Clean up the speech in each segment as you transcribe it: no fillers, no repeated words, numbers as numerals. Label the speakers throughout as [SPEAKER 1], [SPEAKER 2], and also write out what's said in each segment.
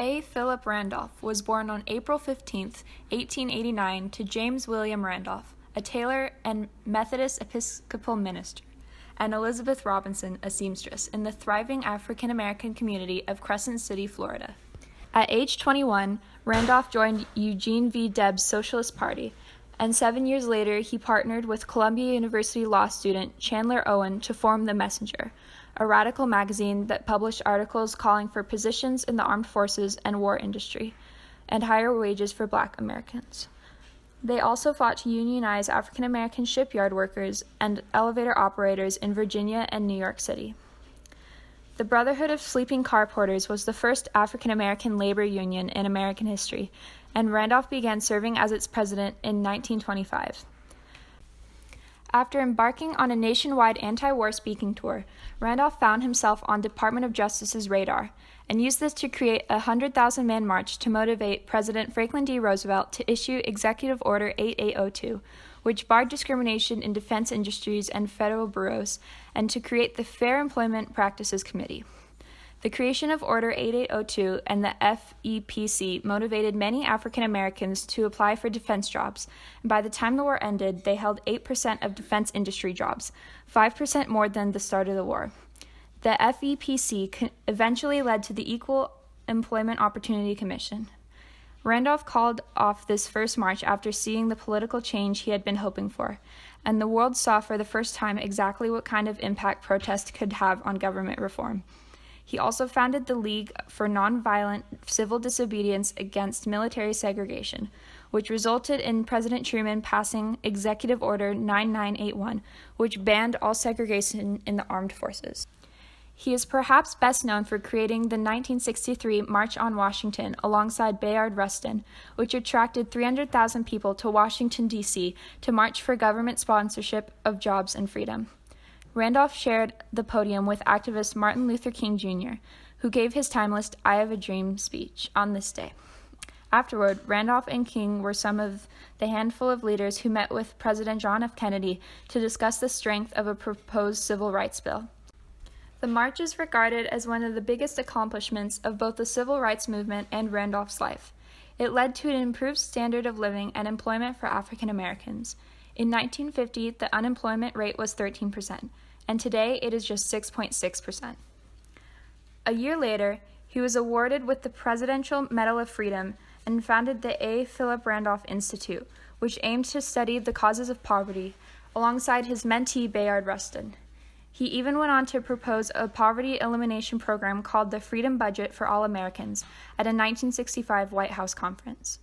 [SPEAKER 1] A. Philip Randolph was born on April 15, 1889, to James William Randolph, a tailor and Methodist Episcopal minister, and Elizabeth Robinson, a seamstress, in the thriving African-American community of Crescent City, Florida. At age 21, Randolph joined Eugene V. Debs' Socialist Party, and 7 years later he partnered with Columbia University law student Chandler Owen to form The Messenger, a radical magazine that published articles calling for positions in the armed forces and war industry, and higher wages for Black Americans. They also fought to unionize African American shipyard workers and elevator operators in Virginia and New York City. The Brotherhood of Sleeping Car Porters was the first African American labor union in American history, and Randolph began serving as its president in 1925. After embarking on a nationwide anti-war speaking tour, Randolph found himself on Department of Justice's radar and used this to create a 100,000-man march to motivate President Franklin D. Roosevelt to issue Executive Order 8802, which barred discrimination in defense industries and federal bureaus, and to create the Fair Employment Practices Committee. The creation of Order 8802 and the FEPC motivated many African Americans to apply for defense jobs, and by the time the war ended, they held 8% of defense industry jobs, 5% more than the start of the war. The FEPC eventually led to the Equal Employment Opportunity Commission. Randolph called off this first march after seeing the political change he had been hoping for, and the world saw for the first time exactly what kind of impact protest could have on government reform. He also founded the League for Nonviolent Civil Disobedience Against Military Segregation, which resulted in President Truman passing Executive Order 9981, which banned all segregation in the armed forces. He is perhaps best known for creating the 1963 March on Washington alongside Bayard Rustin, which attracted 300,000 people to Washington, D.C. to march for government sponsorship of jobs and freedom. Randolph shared the podium with activist Martin Luther King Jr., who gave his timeless I Have a Dream speech on this day. Afterward, Randolph and King were some of the handful of leaders who met with President John F. Kennedy to discuss the strength of a proposed civil rights bill. The march is regarded as one of the biggest accomplishments of both the civil rights movement and Randolph's life. It led to an improved standard of living and employment for African Americans. In 1950, the unemployment rate was 13%, and today it is just 6.6%. A year later, he was awarded with the Presidential Medal of Freedom and founded the A. Philip Randolph Institute, which aimed to study the causes of poverty, alongside his mentee Bayard Rustin. He even went on to propose a poverty elimination program called the Freedom Budget for All Americans at a 1965 White House conference.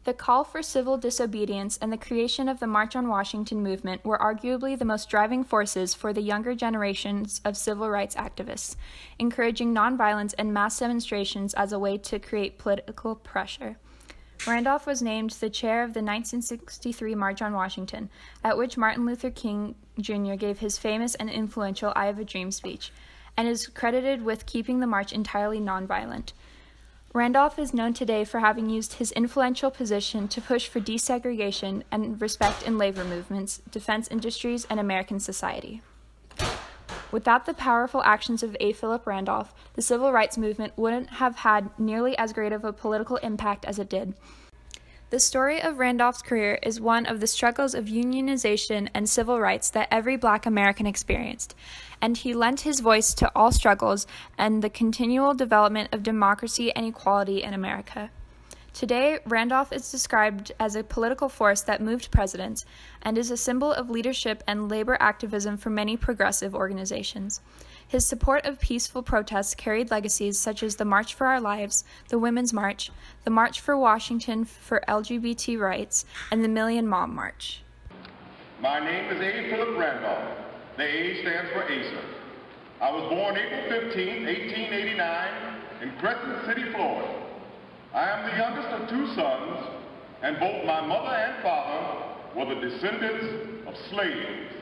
[SPEAKER 1] The call for civil disobedience and the creation of the March on Washington movement were arguably the most driving forces for the younger generations of civil rights activists, encouraging nonviolence and mass demonstrations as a way to create political pressure. Randolph was named the chair of the 1963 March on Washington, at which Martin Luther King Jr. gave his famous and influential I Have a Dream speech, and is credited with keeping the march entirely nonviolent. Randolph is known today for having used his influential position to push for desegregation and respect in labor movements, defense industries, and American society. Without the powerful actions of A. Philip Randolph, the civil rights movement wouldn't have had nearly as great of a political impact as it did. The story of Randolph's career is one of the struggles of unionization and civil rights that every Black American experienced, and he lent his voice to all struggles and the continual development of democracy and equality in America. Today, Randolph is described as a political force that moved presidents and is a symbol of leadership and labor activism for many progressive organizations. His support of peaceful protests carried legacies such as the March for Our Lives, the Women's March, the March for Washington for LGBT rights, and the Million Mom March.
[SPEAKER 2] My name is A. Philip Randolph. The A stands for Asa. I was born April 15, 1889 in Crescent City, Florida. I am the youngest of two sons, and both my mother and father were the descendants of slaves.